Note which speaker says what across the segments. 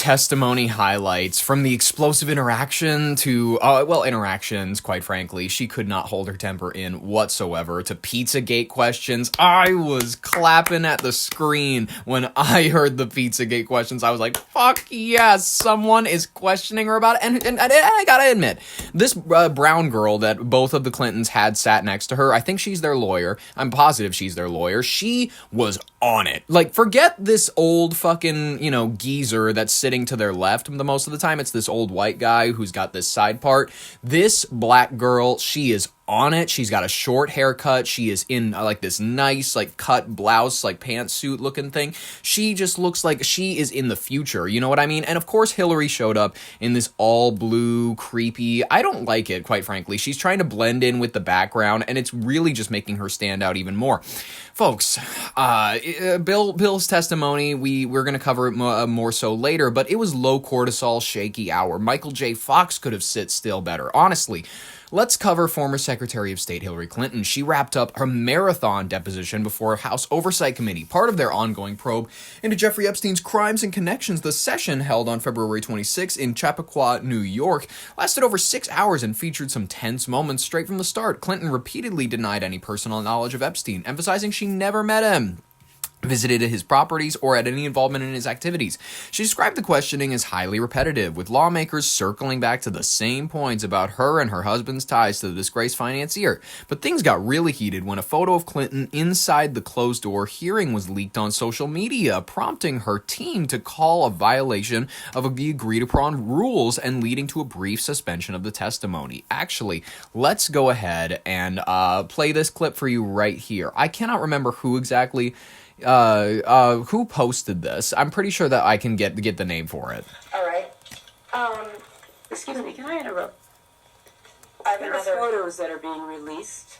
Speaker 1: testimony highlights, from the explosive interaction to, interactions, quite frankly. She could not hold her temper in whatsoever, to Pizzagate questions. I was clapping at the screen when I heard the Pizzagate questions. I was like, fuck yes, someone is questioning her about it. And I gotta admit, this brown girl that both of the Clintons had sat next to her, I think she's their lawyer. I'm positive she's their lawyer. She was on it. Like, forget this old fucking, geezer that's sitting to their left the most of the time. It's this old white guy who's got this side part. This black girl, she is on it. She's got a short haircut. She is in this nice cut blouse, pantsuit looking thing. She just looks like she is in the future. You know what I mean? And of course Hillary showed up in this all blue, creepy. I don't like it, quite frankly. She's trying to blend in with the background, and it's really just making her stand out even more. Folks, Bill's testimony, we're going to cover it more so later, but it was low cortisol, shaky hour. Michael J. Fox could have sit still better. Honestly, let's cover former Secretary of State Hillary Clinton. She wrapped up her marathon deposition before a House Oversight Committee, part of their ongoing probe into Jeffrey Epstein's crimes and connections. The session, held on February 26 in Chappaqua, New York, lasted over 6 hours and featured some tense moments straight from the start. Clinton repeatedly denied any personal knowledge of Epstein, emphasizing she never met him, visited his properties, or had any involvement in his activities. She described the questioning as highly repetitive, with lawmakers circling back to the same points about her and her husband's ties to the disgraced financier. But things got really heated when a photo of Clinton inside the closed-door hearing was leaked on social media, prompting her team to call a violation of the agreed-upon rules and leading to a brief suspension of the testimony. Actually, let's go ahead and play this clip for you right here. I cannot remember who exactly who posted this. I'm pretty sure that I can get the name for it.
Speaker 2: All right. Excuse me, can I interrupt? I have another photos that are being released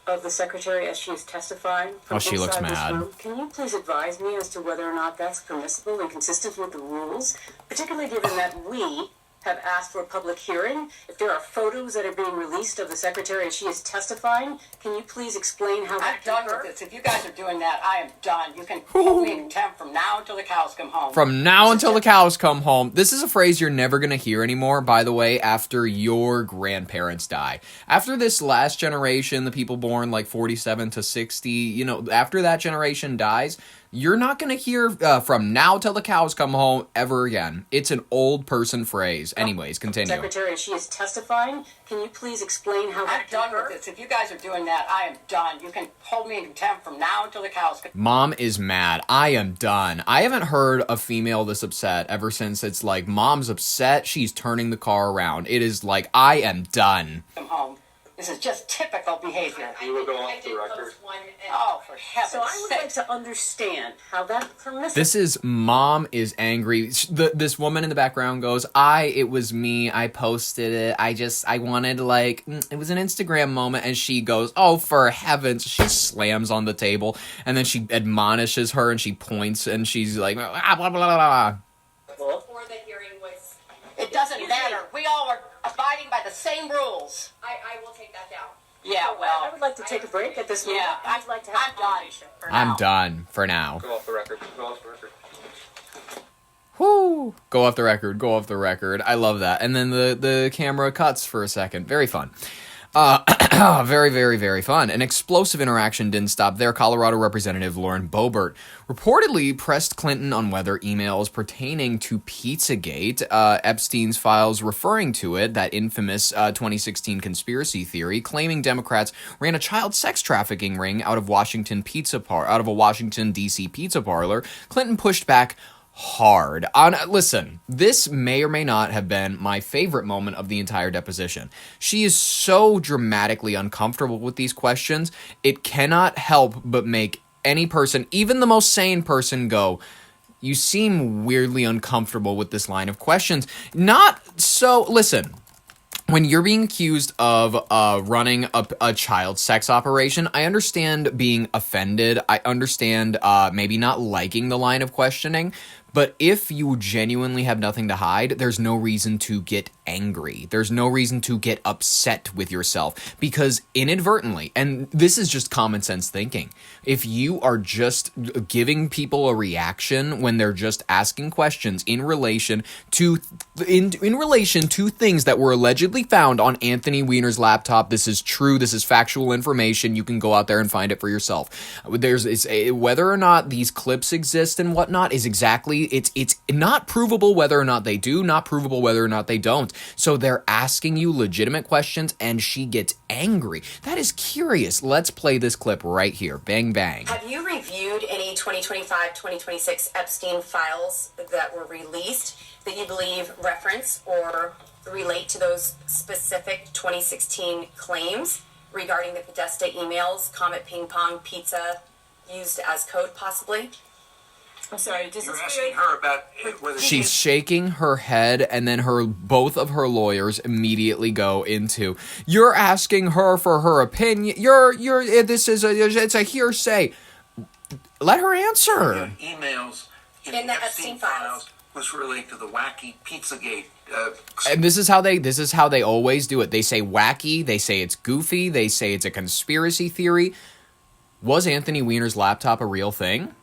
Speaker 2: of the secretary as she is testifying.
Speaker 1: Oh, she looks mad.
Speaker 2: Can you please advise me as to whether or not that's permissible and consistent with the rules, particularly given that we have asked for a public hearing? If there are photos that are being released of the secretary as she is testifying, can you please explain how
Speaker 3: I'm done with this. If you guys are doing that, I am done. You can hold me in contempt from now until the cows come home.
Speaker 1: From now until the cows come home. This is a phrase you're never going to hear anymore, by the way, after your grandparents die. After this last generation, the people born 47 to 60, after that generation dies, you're not going to hear from now till the cows come home ever again. It's an old person phrase. Anyways, continue.
Speaker 2: Secretary, she is testifying. Can you please explain how
Speaker 3: I'm done with this. If you guys are doing that, I am done. You can hold me in contempt from now until the cows come home.
Speaker 1: Mom is mad. I am done. I haven't heard a female this upset ever since it's Mom's upset, she's turning the car around. It is I am done.
Speaker 3: Come home. This is just typical behavior.
Speaker 4: You will go off the record.
Speaker 3: Oh, for heaven's sake.
Speaker 2: So I would like to understand how that permissible.
Speaker 1: This is Mom is angry. This woman in the background goes, it was me. I posted it. I wanted it was an Instagram moment. And she goes, oh, for heavens. She slams on the table. And then she admonishes her and she points and she's like, blah, blah, blah, blah.
Speaker 5: Before the hearing was...
Speaker 3: It doesn't matter. We all are abiding by the same rules.
Speaker 5: I will take that down.
Speaker 3: Yeah, well...
Speaker 2: I would like to take a break at this moment.
Speaker 3: Yeah,
Speaker 2: I'd like to have a conversation.
Speaker 1: I'm done for now.
Speaker 4: Go off the record. Go off the record.
Speaker 1: Whoo! Go off the record. Go off the record. I love that. And then the camera cuts for a second. Very fun. Very, very, very fun. An explosive interaction didn't stop there. Colorado Representative Lauren Boebert reportedly pressed Clinton on whether emails pertaining to Pizzagate, Epstein's files referring to it, that infamous 2016 conspiracy theory, claiming Democrats ran a child sex trafficking ring out of a Washington D.C. pizza parlor. Clinton pushed back hard. Listen, this may or may not have been my favorite moment of the entire deposition. She is so dramatically uncomfortable with these questions, it cannot help but make any person, even the most sane person, go, you seem weirdly uncomfortable with this line of questions. Not so, listen. When you're being accused of running a child sex operation, I understand being offended. I understand maybe not liking the line of questioning. But if you genuinely have nothing to hide, there's no reason to get angry. There's no reason to get upset with yourself, because inadvertently, and this is just common sense thinking, if you are just giving people a reaction when they're just asking questions in relation to things that were allegedly found on Anthony Weiner's laptop, this is true, this is factual information, you can go out there and find it for yourself. Whether or not these clips exist and whatnot is exactly, it's not provable whether or not they do, not provable whether or not they don't. So they're asking you legitimate questions and she gets angry. That is curious. Let's play this clip right here. Bang, bang.
Speaker 6: Have you reviewed any 2025-2026 Epstein files that were released that you believe reference or relate to those specific 2016 claims regarding the Podesta emails, Comet Ping Pong Pizza used as code possibly? I'm sorry,
Speaker 7: You're asking her about whether
Speaker 1: She's shaking her head, and then both of her lawyers immediately go into, you're asking her for her opinion. It's a hearsay. Let her answer.
Speaker 7: emails in
Speaker 6: In
Speaker 7: the
Speaker 6: the
Speaker 7: Epstein
Speaker 6: Epstein
Speaker 7: files was related to the wacky Pizzagate.
Speaker 1: And this is how they always do it. They say wacky, they say it's goofy, they say it's a conspiracy theory. Was Anthony Weiner's laptop a real thing?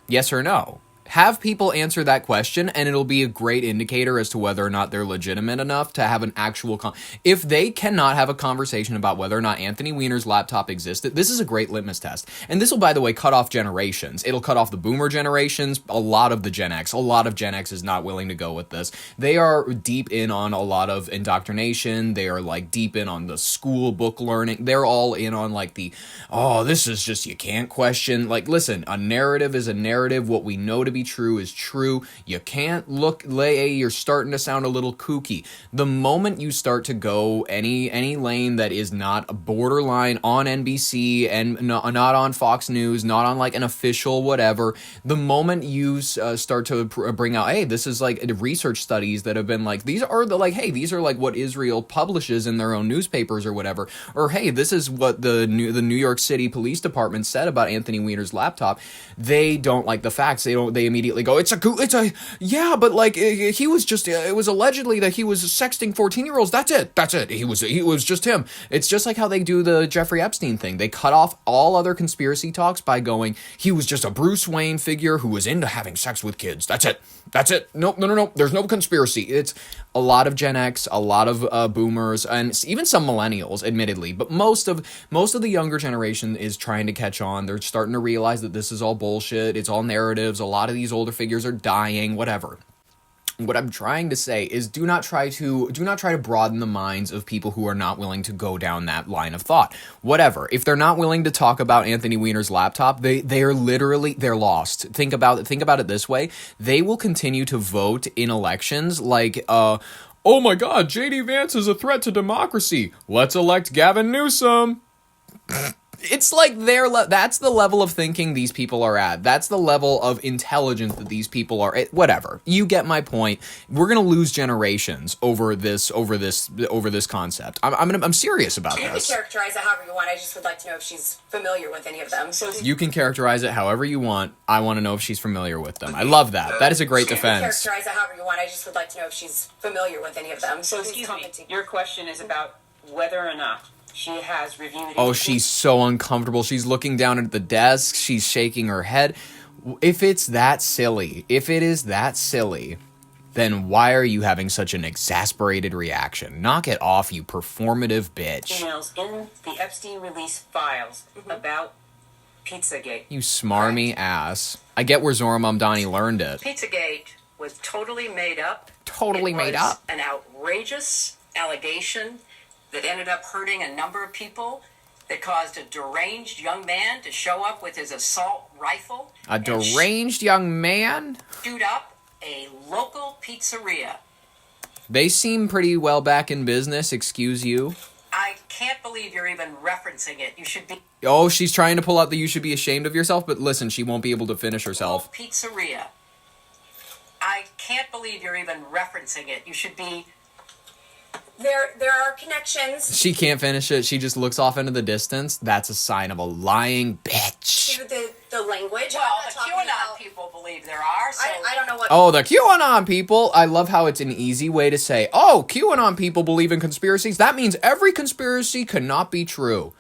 Speaker 1: Yes or no? Have people answer that question, and it'll be a great indicator as to whether or not they're legitimate enough to have an actual if they cannot have a conversation about whether or not Anthony Weiner's laptop existed, this is a great litmus test. And this will, by the way, cut off generations. It'll cut off the boomer generations, a lot of the Gen X. A lot of Gen X is not willing to go with this. They are deep in on a lot of indoctrination. They are, like, deep in on the school book learning. They're all in on, like, this is just, you can't question. Like, listen, a narrative is a narrative. What we know to be true is true. You can't you're starting to sound a little kooky. The moment you start to go any lane that is not a borderline on NBC and not on Fox News, not on like an official whatever, the moment you start to bring out, hey, this is like research studies that have been like, these are these are like what Israel publishes in their own newspapers or whatever, or hey, this is what the New York City Police Department said about Anthony Weiner's laptop. They don't like the facts. They immediately go, but like he was just, it was allegedly that he was sexting 14-year-olds. That's it. He was just him. It's just like how they do the Jeffrey Epstein thing. They cut off all other conspiracy talks by going, he was just a Bruce Wayne figure who was into having sex with kids. That's it. No. There's no conspiracy. It's a lot of Gen X, a lot of boomers, and even some millennials, admittedly. But most of the younger generation is trying to catch on. They're starting to realize that this is all bullshit. It's all narratives. A lot of these older figures are dying, whatever. What I'm trying to say is do not try to broaden the minds of people who are not willing to go down that line of thought. Whatever. If they're not willing to talk about Anthony Weiner's laptop, they're lost. Think about it this way. They will continue to vote in elections like oh my god, JD Vance is a threat to democracy. Let's elect Gavin Newsom. It's like that's the level of thinking these people are at. That's the level of intelligence that these people are at. Whatever. You get my point. We're going to lose generations over this concept. I'm serious about
Speaker 6: You
Speaker 1: this.
Speaker 6: can characterize it however you want. I just would like to know if she's familiar with any of them. So
Speaker 1: You can characterize it however you want. I want to know if she's familiar with them. I love that. That is a great defense.
Speaker 6: characterize it however you want. I just would like to know if she's familiar with any of them.
Speaker 3: So excuse me, your question is about whether or not she has reviewed.
Speaker 1: Oh, she's so uncomfortable. She's looking down at the desk. She's shaking her head. If it is that silly, then why are you having such an exasperated reaction? Knock it off, you performative bitch.
Speaker 3: emails in the Epstein release files about Pizzagate.
Speaker 1: You smarmy ass. I get where Zora Mamdani learned it.
Speaker 3: Pizzagate was totally made up.
Speaker 1: Totally made up.
Speaker 3: An outrageous allegation that ended up hurting a number of people, that caused a deranged young man to show up with his assault rifle.
Speaker 1: A deranged young man?
Speaker 3: Shoot up a local pizzeria.
Speaker 1: They seem pretty well back in business, excuse you.
Speaker 3: I can't believe you're even referencing it. You should be...
Speaker 1: Oh, she's trying to pull out the you should be ashamed of yourself, but listen, she won't be able to finish herself.
Speaker 3: Pizzeria. I can't believe you're even referencing it. You should be...
Speaker 6: There are connections
Speaker 1: She can't finish it. She just looks off into the distance. That's a sign of a lying bitch.
Speaker 6: to the the language.
Speaker 3: Well,
Speaker 6: I'm not
Speaker 3: the
Speaker 6: talking
Speaker 3: QAnon
Speaker 6: about,
Speaker 3: people believe there are. So
Speaker 6: I don't know what.
Speaker 1: Oh, the QAnon people. I love how it's an easy way to say, oh, QAnon people believe in conspiracies. That means every conspiracy cannot be true.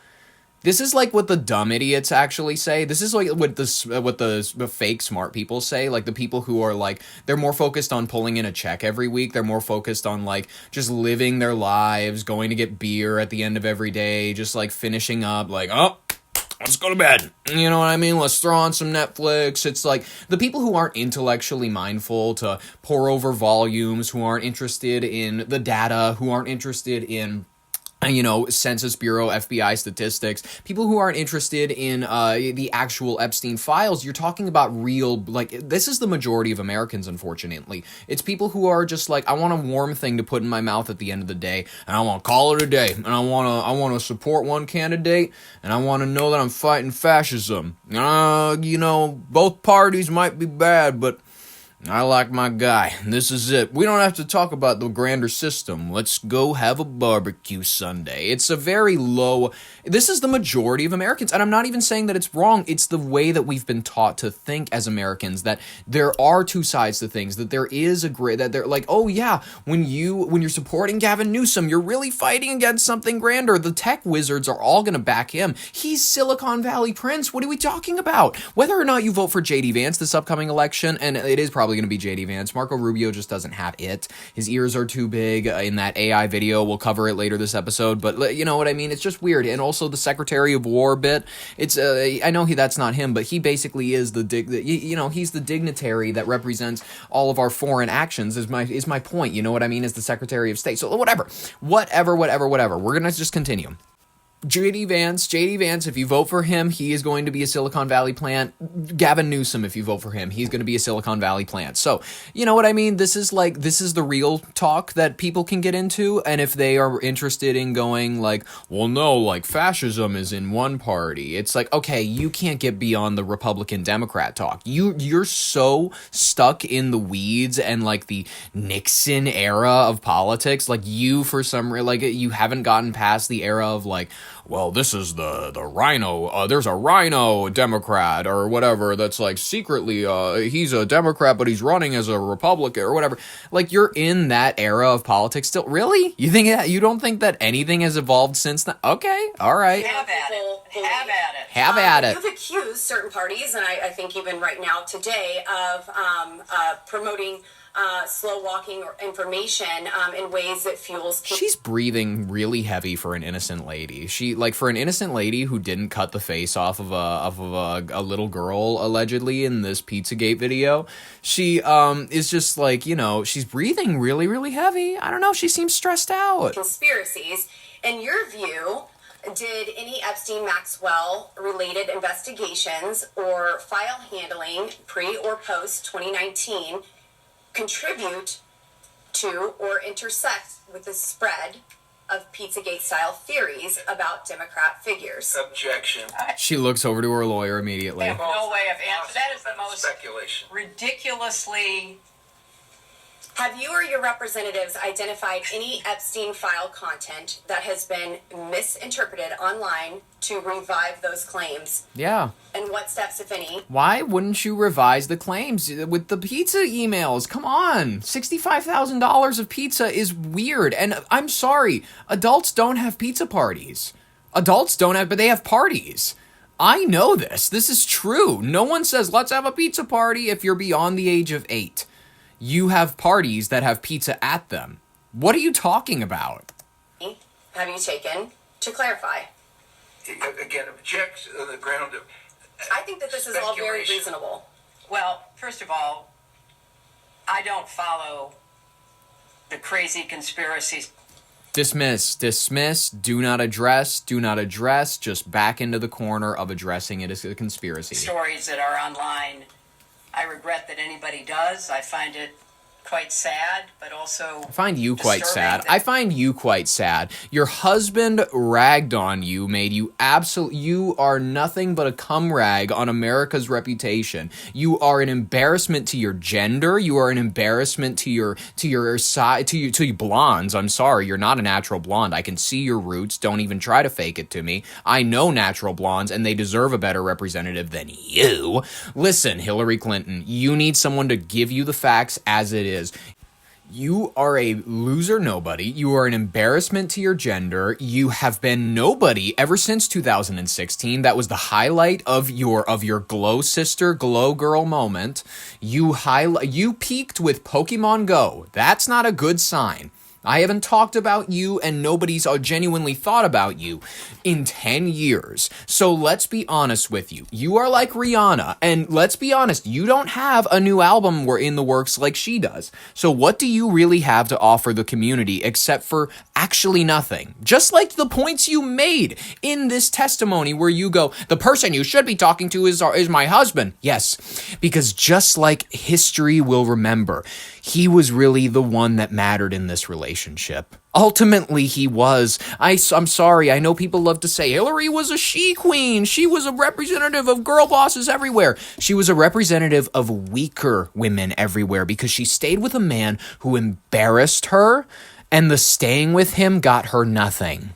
Speaker 1: This is like what the dumb idiots actually say. This is like what the fake smart people say. Like the people who are like, they're more focused on pulling in a check every week. They're more focused on like just living their lives, going to get beer at the end of every day, just like finishing up like, oh, let's go to bed. You know what I mean? Let's throw on some Netflix. It's like the people who aren't intellectually mindful to pour over volumes, who aren't interested in the data, who aren't interested in, you know, Census Bureau, FBI statistics, people who aren't interested in the actual Epstein files. You're talking about real, like, this is the majority of Americans, unfortunately. It's people who are just like, I want a warm thing to put in my mouth at the end of the day, and I want to call it a day, and I want to support one candidate, and I want to know that I'm fighting fascism. You know, both parties might be bad, but I like my guy. This is it. We don't have to talk about the grander system. Let's go have a barbecue Sunday. It's a very low... This is the majority of Americans, and I'm not even saying that it's wrong. It's the way that we've been taught to think as Americans, that there are two sides to things, that there is a gray... That they're like, oh yeah, when you're supporting Gavin Newsom, you're really fighting against something grander. The tech wizards are all going to back him. He's Silicon Valley Prince. What are we talking about? Whether or not you vote for J.D. Vance this upcoming election, and it is probably going to be J.D. Vance. Marco Rubio just doesn't have it. His ears are too big in that AI video. We'll cover it later this episode, but you know what I mean? It's just weird. And also the Secretary of War bit. It's I know that's not him, but he basically is he's the dignitary that represents all of our foreign actions. Is my point? You know what I mean? As the Secretary of State. So whatever. We're gonna just continue. J.D. Vance, if you vote for him, he is going to be a Silicon Valley plant. Gavin Newsom, if you vote for him, he's going to be a Silicon Valley plant. So, you know what I mean? This is the real talk that people can get into, and if they are interested in going like, well, no, like fascism is in one party, it's like, okay, you can't get beyond the Republican-Democrat talk. You're so stuck in the weeds and like the Nixon era of politics, like you haven't gotten past the era of like, well, this is the rhino, there's a rhino Democrat or whatever that's like secretly, he's a Democrat, but he's running as a Republican or whatever. Like, you're in that era of politics still. Really? You don't think that anything has evolved since then? Okay, all right.
Speaker 3: have at it.
Speaker 1: Have at it.
Speaker 6: You've accused certain parties, and I think even right now today, of promoting slow walking or information in ways that fuels.
Speaker 1: She's breathing really heavy for an innocent lady. For an innocent lady who didn't cut the face off of a little girl allegedly in this Pizzagate video. She is just like, you know, she's breathing really, really heavy. I don't know. She seems stressed out.
Speaker 6: Conspiracies. In your view, did any Epstein-Maxwell related investigations or file handling pre or post 2019 contribute to or intersect with the spread of Pizzagate-style theories about Democrat figures?
Speaker 7: Objection.
Speaker 1: She looks over to her lawyer immediately.
Speaker 3: I have no way of answering. That is the most
Speaker 7: speculation.
Speaker 3: ridiculously...
Speaker 6: Have you or your representatives identified any Epstein file content that has been misinterpreted online to revive those claims?
Speaker 1: Yeah.
Speaker 6: And what steps, if any?
Speaker 1: Why wouldn't you revise the claims with the pizza emails? Come on. $65,000 of pizza is weird. And I'm sorry, adults don't have pizza parties. But they have parties. I know this. This is true. No one says, let's have a pizza party if you're beyond the age of 8. You have parties that have pizza at them. What are you talking about?
Speaker 6: Have you taken to clarify?
Speaker 7: Again, object on the ground of
Speaker 6: I think that this is all very
Speaker 7: speculation.
Speaker 6: reasonable.
Speaker 3: Well, first of all, I don't follow the crazy conspiracies.
Speaker 1: Dismiss. Do not address. Just back into the corner of addressing it as a conspiracy.
Speaker 3: Stories that are online. I regret that anybody does. I find it quite sad, but also
Speaker 1: I find you quite sad.
Speaker 3: disturbing
Speaker 1: I
Speaker 3: that-
Speaker 1: find you quite sad. Your husband ragged on you, made you you are nothing but a cum rag on America's reputation. You are an embarrassment to your gender. You are an embarrassment to your side, to you blondes. I'm sorry, you're not a natural blonde. I can see your roots. Don't even try to fake it to me. I know natural blondes, and they deserve a better representative than you. Listen, Hillary Clinton, you need someone to give you the facts as it is. You are a loser nobody. You are an embarrassment to your gender. You have been nobody ever since 2016. That was the highlight of your glow sister, glow girl moment. You peaked with Pokemon Go. That's not a good sign. I haven't talked about you, and nobody's genuinely thought about you in 10 years. So let's be honest with you. You are like Rihanna, and let's be honest, you don't have a new album in the works like she does. So what do you really have to offer the community except for actually nothing? Just like the points you made in this testimony where you go, the person you should be talking to is my husband. Yes, because just like history will remember, he was really the one that mattered in this relationship. Ultimately, he was. I'm sorry, I know people love to say Hillary was a she queen. She was a representative of girl bosses everywhere. She was a representative of weaker women everywhere because she stayed with a man who embarrassed her, and the staying with him got her nothing.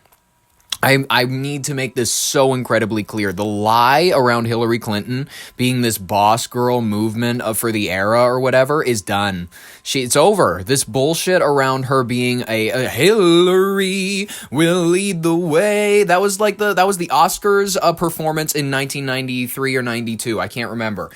Speaker 1: I need to make this so incredibly clear. The lie around Hillary Clinton being this boss girl movement for the era or whatever is done. It's over. This bullshit around her being a Hillary will lead the way. That was the Oscars performance in 1993 or 92. I can't remember.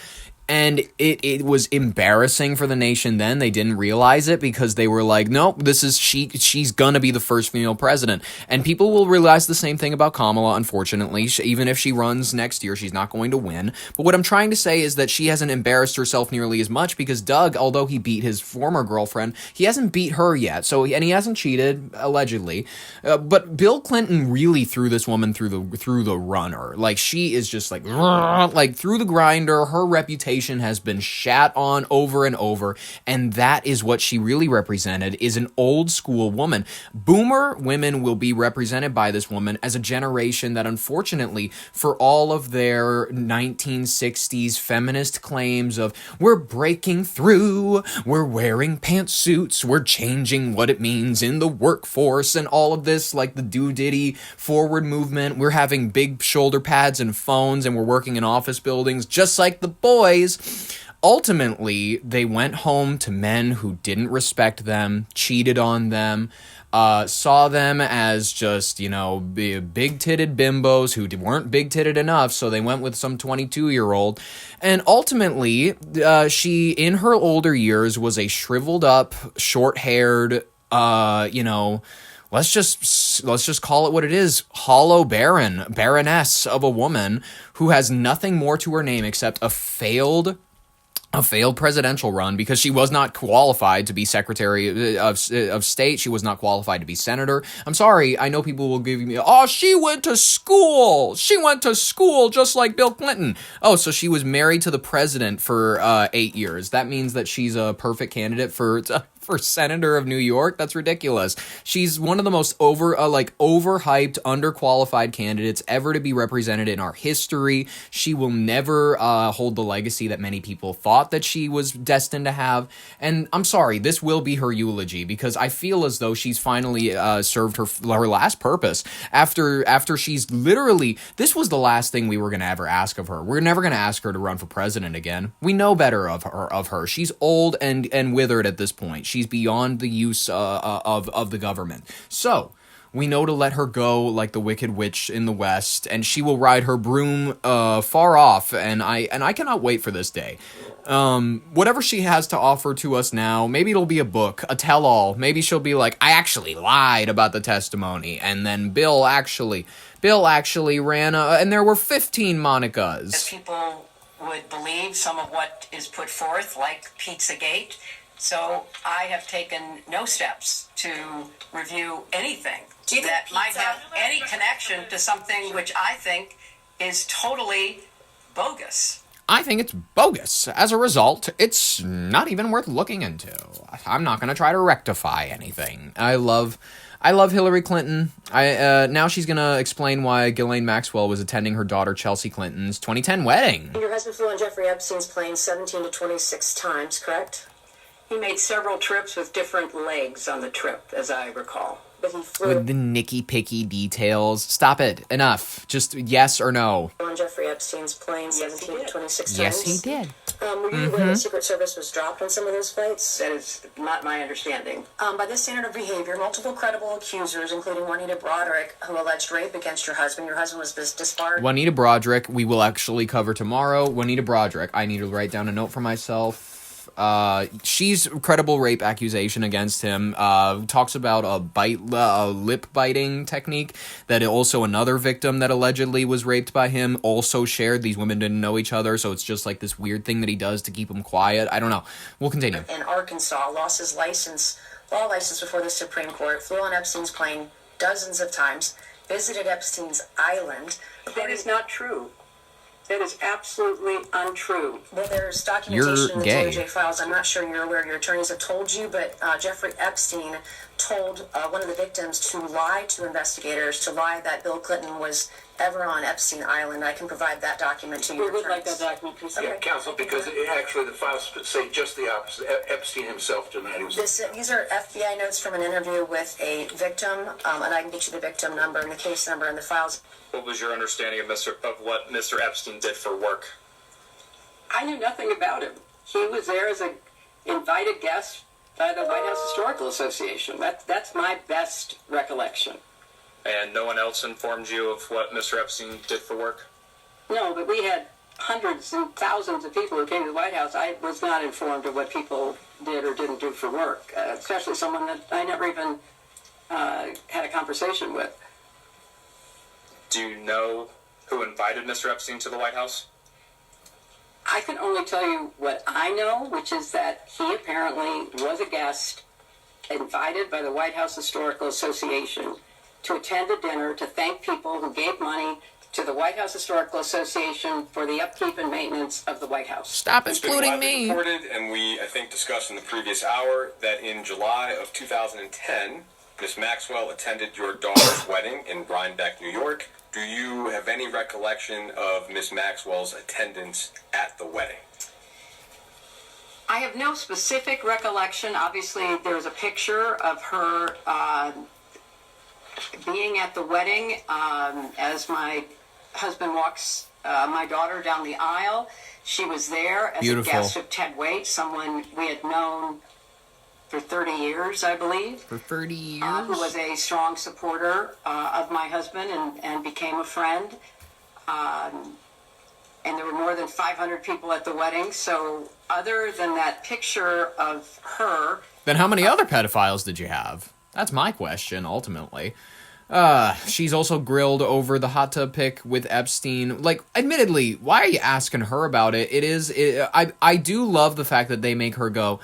Speaker 1: And it was embarrassing for the nation then. They didn't realize it because they were like, nope, she's gonna be the first female president. And people will realize the same thing about Kamala, unfortunately. Even if she runs next year, she's not going to win. But what I'm trying to say is that she hasn't embarrassed herself nearly as much because Doug, although he beat his former girlfriend, he hasn't beat her yet. And he hasn't cheated, allegedly. But Bill Clinton really threw this woman through the runner. Like, she is just like through the grinder. Her reputation has been shat on over and over, and that is what she really represented, is an old school woman. Boomer women will be represented by this woman as a generation that, unfortunately, for all of their 1960s feminist claims of we're breaking through, we're wearing pantsuits, we're changing what it means in the workforce, and all of this, like the do-diddy forward movement, we're having big shoulder pads and phones, and we're working in office buildings just like the boys. Ultimately, they went home to men who didn't respect them, cheated on them, saw them as just, big-titted bimbos who weren't big-titted enough, so they went with some 22-year-old. And ultimately, she, in her older years, was a shriveled up, short-haired, let's just call it what it is, hollow baroness of a woman who has nothing more to her name except a failed presidential run because she was not qualified to be Secretary of State. She was not qualified to be senator. I'm sorry. I know people will give me, she went to school. She went to school just like Bill Clinton. Oh, so she was married to the president for 8 years. That means that she's a perfect candidate for senator of New York. That's ridiculous. She's one of the most overhyped, underqualified candidates ever to be represented in our history. She will never hold the legacy that many people thought that she was destined to have. And I'm sorry, this will be her eulogy because I feel as though she's finally served her last purpose after she's literally, this was the last thing we were going to ever ask of her. We're never going to ask her to run for president again. We know better of her. She's old and withered at this point. She's beyond the use of the government. So we know to let her go like the Wicked Witch in the West, and she will ride her broom far off, and I cannot wait for this day. Whatever she has to offer to us now, maybe it'll be a book, a tell-all. Maybe she'll be like, I actually lied about the testimony, and then Bill actually ran and there were 15 Monicas.
Speaker 3: that people would believe some of what is put forth, like Pizzagate. So I have taken no steps to review anything
Speaker 6: Do you think
Speaker 3: that might
Speaker 6: pizza-
Speaker 3: have any connection to something which I think is totally bogus.
Speaker 1: I think it's bogus. As a result, it's not even worth looking into. I'm not going to try to rectify anything. I love Hillary Clinton. Now she's going to explain why Ghislaine Maxwell was attending her daughter Chelsea Clinton's 2010 wedding.
Speaker 2: Your husband flew on Jeffrey Epstein's plane 17 to 26 times, correct?
Speaker 3: He made several trips with different legs on the trip, as I recall.
Speaker 2: But he flew
Speaker 1: With the nicky-picky details. Stop it. Enough. Just yes or no.
Speaker 2: on Jeffrey Epstein's plane 17 to 26 times.
Speaker 1: Yes, he did.
Speaker 2: Were you aware the Secret Service was dropped on some of those flights?
Speaker 3: That is not my understanding.
Speaker 2: By this standard of behavior, multiple credible accusers, including Juanita Broderick, who alleged rape against your husband was disbarred.
Speaker 1: Juanita Broderick, we will actually cover tomorrow. Juanita Broderick, I need to write down a note for myself. She's credible rape accusation against him. Talks about a lip biting technique that also another victim that allegedly was raped by him also shared. These women didn't know each other, so it's just like this weird thing that he does to keep them quiet. I don't know. We'll continue.
Speaker 2: In Arkansas, lost his law license before the Supreme Court, flew on Epstein's plane dozens of times, visited Epstein's island.
Speaker 3: That is not true. That is absolutely untrue.
Speaker 2: Well, there's documentation in the
Speaker 1: gay.
Speaker 2: DOJ files. I'm not sure you're aware, your attorneys have told you, but Jeffrey Epstein told one of the victims to lie to investigators, to lie that Bill Clinton was ever on Epstein Island. I can provide that document to you.
Speaker 3: We would like that document, please.
Speaker 7: Yeah, counsel, because actually the files say just the opposite. Epstein himself denied he was.
Speaker 2: These are FBI notes from an interview with a victim, and I can get you the victim number and the case number and the files.
Speaker 8: What was your understanding of what Mr. Epstein did for work?
Speaker 3: I knew nothing about him. He was there as an invited guest by the White House Historical Association. That's my best recollection.
Speaker 8: And no one else informed you of what Mr. Epstein did for work?
Speaker 3: No, but we had hundreds and thousands of people who came to the White House. I was not informed of what people did or didn't do for work, especially someone that I never even had a conversation with.
Speaker 8: Do you know who invited Mr. Epstein to the White House?
Speaker 3: I can only tell you what I know, which is that he apparently was a guest invited by the White House Historical Association to attend a dinner to thank people who gave money to the White House Historical Association for the upkeep and maintenance of the White House.
Speaker 1: Stop
Speaker 9: It's been
Speaker 1: including
Speaker 9: widely
Speaker 1: me.
Speaker 9: reported, and we, I think, discussed in the previous hour that in July of 2010, Miss Maxwell attended your daughter's wedding in Rhinebeck, New York. Do you have any recollection of Miss Maxwell's attendance at the wedding?
Speaker 3: I have no specific recollection. Obviously, there's a picture of her being at the wedding as my husband walks my daughter down the aisle. She was there as
Speaker 1: Beautiful.
Speaker 3: a guest of Ted Waite, someone we had known for 30 years, I believe.
Speaker 1: For 30 years?
Speaker 3: Who was a strong supporter of my husband and became a friend. And there were more than 500 people at the wedding. So other than that picture of her...
Speaker 1: Then how many other pedophiles did you have? That's my question, ultimately. She's also grilled over the hot tub pic with Epstein. Like, admittedly, why are you asking her about it? I do love the fact that they make her go,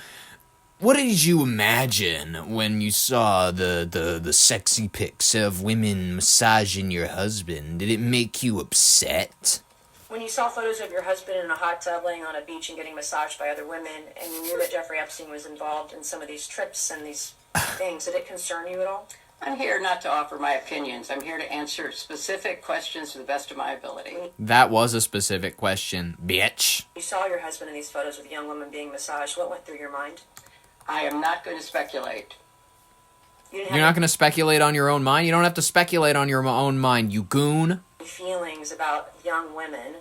Speaker 1: what did you imagine when you saw the sexy pics of women massaging your husband? Did it make you upset?
Speaker 2: When you saw photos of your husband in a hot tub laying on a beach and getting massaged by other women, and you knew that Jeffrey Epstein was involved in some of these trips and these things, did it concern you at all?
Speaker 3: I'm here not to offer my opinions. I'm here to answer specific questions to the best of my ability.
Speaker 1: That was a specific question, bitch.
Speaker 2: You saw your husband in these photos with young women being massaged. What went through your mind?
Speaker 3: I am not going to speculate.
Speaker 1: You're not going to speculate on your own mind? You don't have to speculate on your own mind, you goon.
Speaker 2: Feelings about young women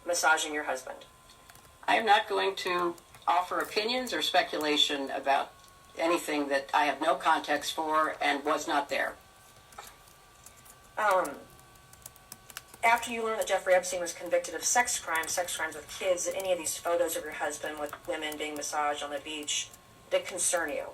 Speaker 2: massaging your husband?
Speaker 3: I am not going to offer opinions or speculation about anything that I have no context for and was not there.
Speaker 2: After you learned that Jeffrey Epstein was convicted of sex crimes with kids, did any of these photos of your husband with women being massaged on the beach, did concern you?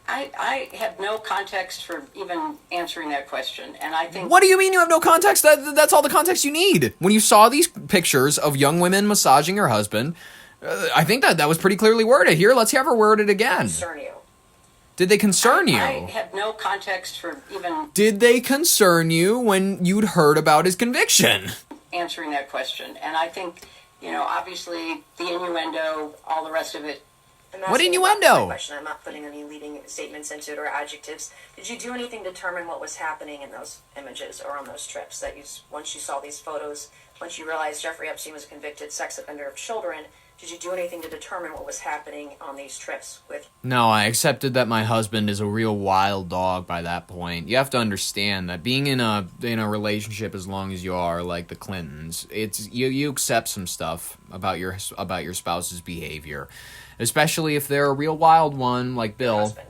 Speaker 3: I have no context for even answering that question, and I think...
Speaker 1: What do you mean you have no context? That's all the context you need. When you saw these pictures of young women massaging your husband, I think that was pretty clearly worded. Here, let's have her word it again.
Speaker 2: Concern you?
Speaker 1: Did they concern you?
Speaker 3: I have no context for even...
Speaker 1: Did they concern you when you'd heard about his conviction?
Speaker 3: Answering that question, and I think Obviously the innuendo, all the rest of it.
Speaker 6: And that's
Speaker 1: What
Speaker 6: my
Speaker 1: innuendo?
Speaker 6: question. I'm not putting any leading statements into it or adjectives. Did you do anything to determine what was happening in those images or on those trips? That once you saw these photos, once you realized Jeffrey Epstein was a convicted sex offender of children, did you do anything to determine what was happening on these trips with?
Speaker 1: No, I accepted that my husband is a real wild dog by that point. You have to understand that being in a relationship as long as you are, like the Clintons, it's you accept some stuff about your spouse's behavior, especially if they're a real wild one like Bill.
Speaker 6: Husband.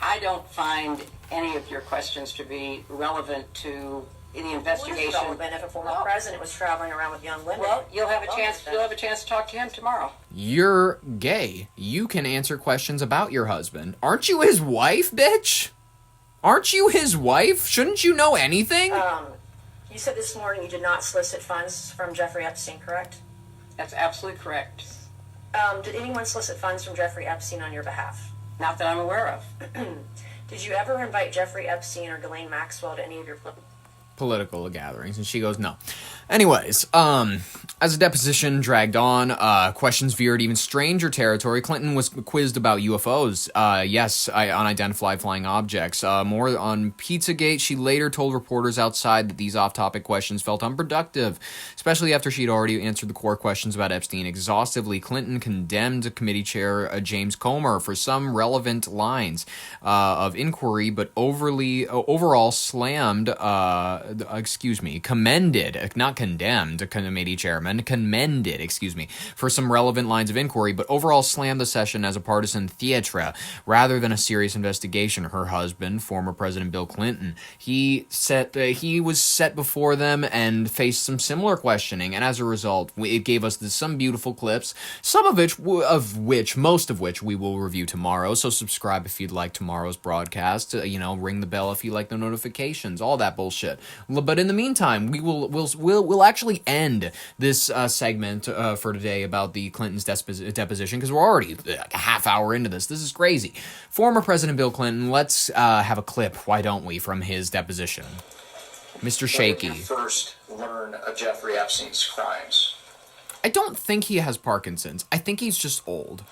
Speaker 3: I don't find any of your questions to be relevant to the investigation.
Speaker 6: Well, relevant if a former president was traveling around with young women.
Speaker 3: Well, you'll have a chance to talk to him tomorrow.
Speaker 1: You're gay. You can answer questions about your husband. Aren't you his wife, bitch? Aren't you his wife? Shouldn't you know anything?
Speaker 6: You said this morning you did not solicit funds from Jeffrey Epstein, correct?
Speaker 3: That's absolutely correct.
Speaker 6: Did anyone solicit funds from Jeffrey Epstein on your behalf?
Speaker 3: Not that I'm aware of.
Speaker 6: Did you ever invite Jeffrey Epstein or Ghislaine Maxwell to any of your
Speaker 1: political gatherings? And she goes, no. Anyways, as the deposition dragged on, questions veered even stranger territory. Clinton was quizzed about UFOs, unidentified flying objects. More on Pizzagate. She later told reporters outside that these off-topic questions felt unproductive, especially after she'd already answered the core questions about Epstein exhaustively. Clinton condemned committee chair James Comer for some relevant lines of inquiry, but overall commended, not condemned, committee chairman, commended, for some relevant lines of inquiry, but overall slammed the session as a partisan theatre rather than a serious investigation. Her husband, former President Bill Clinton, he was set before them and faced some similar questioning, and as a result, it gave us some beautiful clips, most of which we will review tomorrow. So subscribe if you'd like tomorrow's broadcast. Ring the bell if you like the notifications, all that bullshit. But in the meantime, we'll actually end this segment for today about the Clinton's deposition, because we're already a half hour into this. This is crazy. Former President Bill Clinton, let's have a clip, why don't we, from his deposition. Mr. Shaky.
Speaker 10: When did you first learn of Jeffrey Epstein's crimes?
Speaker 1: I don't think he has Parkinson's. I think he's just old.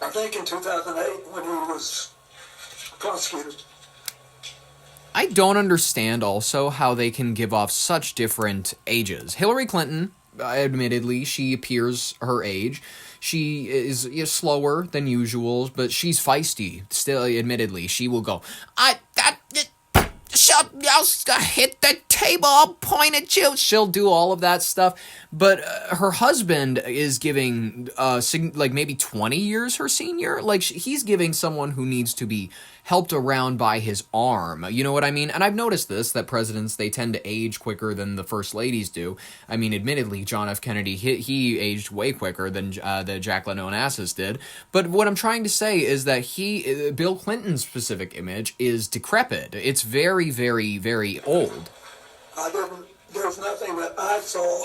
Speaker 11: I think in 2008 when he was prosecuted.
Speaker 1: I don't understand also how they can give off such different ages. Hillary Clinton, admittedly, she appears her age. She is slower than usual, but she's feisty. Still, admittedly, she will go, I'll hit the table, I'll point at you. She'll do all of that stuff. But her husband is giving, maybe 20 years her senior. He's giving someone who needs to be helped around by his arm. You know what I mean? And I've noticed this, that presidents, they tend to age quicker than the first ladies do. I mean, admittedly, John F. Kennedy, he aged way quicker than Jacqueline Onassis did. But what I'm trying to say is that Bill Clinton's specific image is decrepit. It's very, very, very old.
Speaker 11: There's nothing that I saw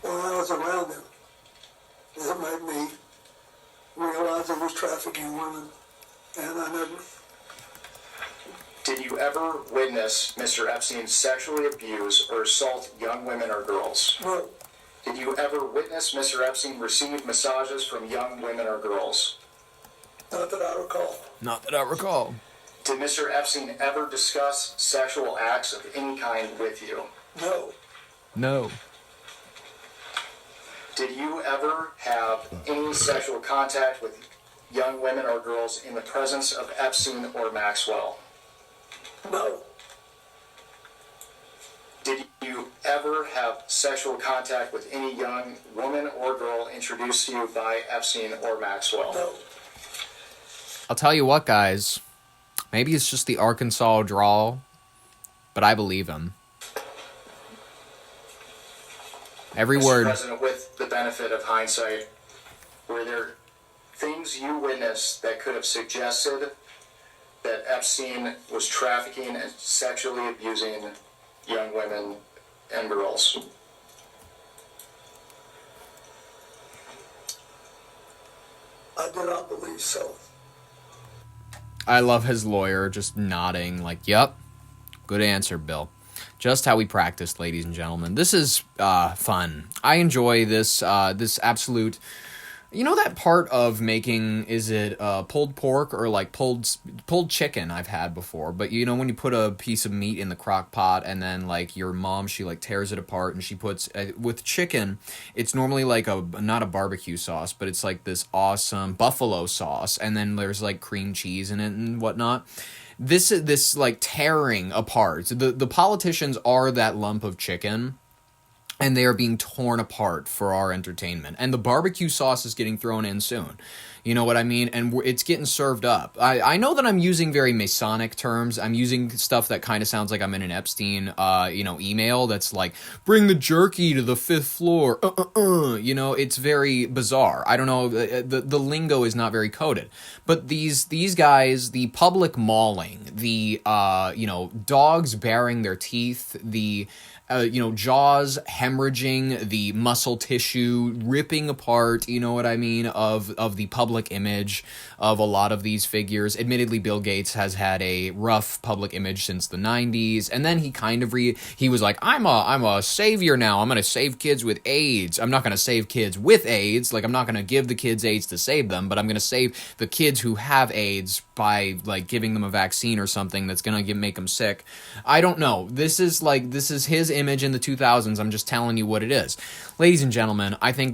Speaker 11: when I was around him that made me realize he was trafficking women. And I never...
Speaker 10: Did you ever witness Mr. Epstein sexually abuse or assault young women or girls?
Speaker 11: No.
Speaker 10: Did you ever witness Mr. Epstein receive massages from young women or girls?
Speaker 11: Not that I recall.
Speaker 1: Not that I recall.
Speaker 10: Did Mr. Epstein ever discuss sexual acts of any kind with you?
Speaker 11: No.
Speaker 1: No.
Speaker 10: Did you ever have any sexual contact with young women or girls in the presence of Epstein or Maxwell?
Speaker 11: No.
Speaker 10: Did you ever have sexual contact with any young woman or girl introduced to you by Epstein or Maxwell?
Speaker 11: No.
Speaker 1: I'll tell you what, guys. Maybe it's just the Arkansas drawl, but I believe him. Every
Speaker 10: Mr.
Speaker 1: word.
Speaker 10: President, with the benefit of hindsight, were there things you witnessed that could have suggested that Epstein was trafficking and sexually abusing young women and girls?
Speaker 11: I do not believe so.
Speaker 1: I love his lawyer just nodding like, yep, good answer, Bill. Just how we practiced, ladies and gentlemen. This is fun. I enjoy this this absolute. You know that part of making, is it pulled pork or like pulled chicken I've had before, but you know when you put a piece of meat in the crock pot and then like your mom, she like tears it apart and she puts, with chicken, it's normally like not a barbecue sauce, but it's like this awesome buffalo sauce, and then there's like cream cheese in it and whatnot. This like tearing apart. The politicians are that lump of chicken, and they are being torn apart for our entertainment. And the barbecue sauce is getting thrown in soon. You know what I mean? And it's getting served up. I know that I'm using very Masonic terms. I'm using stuff that kind of sounds like I'm in an Epstein, email that's like, bring the jerky to the 5th floor. You know, it's very bizarre. I don't know. The lingo is not very coded. But these guys, the public mauling, the, dogs baring their teeth, the... jaws hemorrhaging, the muscle tissue ripping apart, you know what I mean, of the public image of a lot of these figures. Admittedly, Bill Gates has had a rough public image since the 90s, and then he kind of he was like, I'm a savior now. I'm going to save kids with AIDS. I'm not going to save kids with AIDS. Like, I'm not going to give the kids AIDS to save them, but I'm going to save the kids who have AIDS by like giving them a vaccine or something that's going to make them sick. I don't know. This is his image in the 2000s. I'm just telling you what it is. Ladies and gentlemen, I think